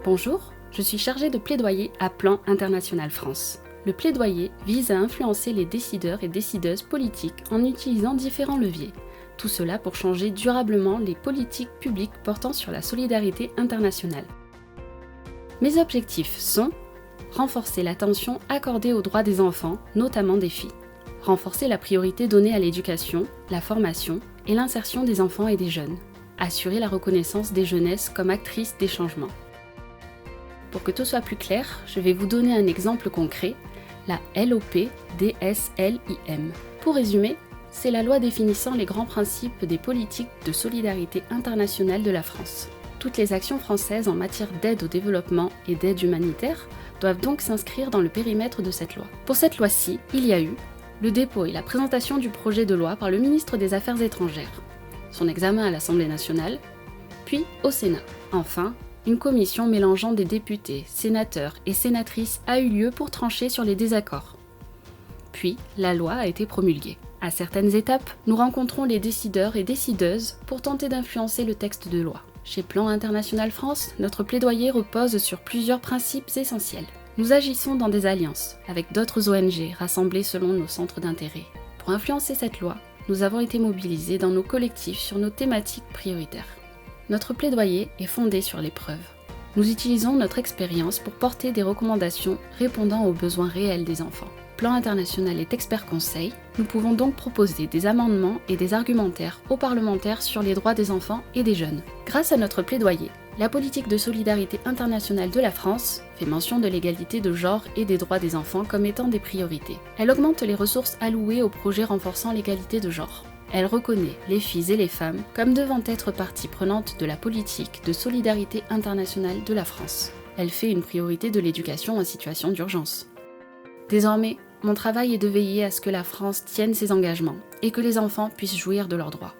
Bonjour, je suis chargée de plaidoyer à Plan International France. Le plaidoyer vise à influencer les décideurs et décideuses politiques en utilisant différents leviers. Tout cela pour changer durablement les politiques publiques portant sur la solidarité internationale. Mes objectifs sont renforcer l'attention accordée aux droits des enfants, notamment des filles. Renforcer la priorité donnée à l'éducation, la formation et l'insertion des enfants et des jeunes. Assurer la reconnaissance des jeunesses comme actrices des changements. Pour que tout soit plus clair, je vais vous donner un exemple concret, la LOP-DSLIM. Pour résumer, c'est la loi définissant les grands principes des politiques de solidarité internationale de la France. Toutes les actions françaises en matière d'aide au développement et d'aide humanitaire doivent donc s'inscrire dans le périmètre de cette loi. Pour cette loi-ci, il y a eu le dépôt et la présentation du projet de loi par le ministre des Affaires étrangères, son examen à l'Assemblée nationale, puis au Sénat. Enfin, une commission mélangeant des députés, sénateurs et sénatrices a eu lieu pour trancher sur les désaccords. Puis, la loi a été promulguée. À certaines étapes, nous rencontrons les décideurs et décideuses pour tenter d'influencer le texte de loi. Chez Plan International France, notre plaidoyer repose sur plusieurs principes essentiels. Nous agissons dans des alliances avec d'autres ONG rassemblées selon nos centres d'intérêt. Pour influencer cette loi, nous avons été mobilisés dans nos collectifs sur nos thématiques prioritaires. Notre plaidoyer est fondé sur les preuves. Nous utilisons notre expérience pour porter des recommandations répondant aux besoins réels des enfants. Plan International est expert conseil, nous pouvons donc proposer des amendements et des argumentaires aux parlementaires sur les droits des enfants et des jeunes. Grâce à notre plaidoyer, la politique de solidarité internationale de la France fait mention de l'égalité de genre et des droits des enfants comme étant des priorités. Elle augmente les ressources allouées aux projets renforçant l'égalité de genre. Elle reconnaît les filles et les femmes comme devant être partie prenante de la politique de solidarité internationale de la France. Elle fait une priorité de l'éducation en situation d'urgence. Désormais, mon travail est de veiller à ce que la France tienne ses engagements et que les enfants puissent jouir de leurs droits.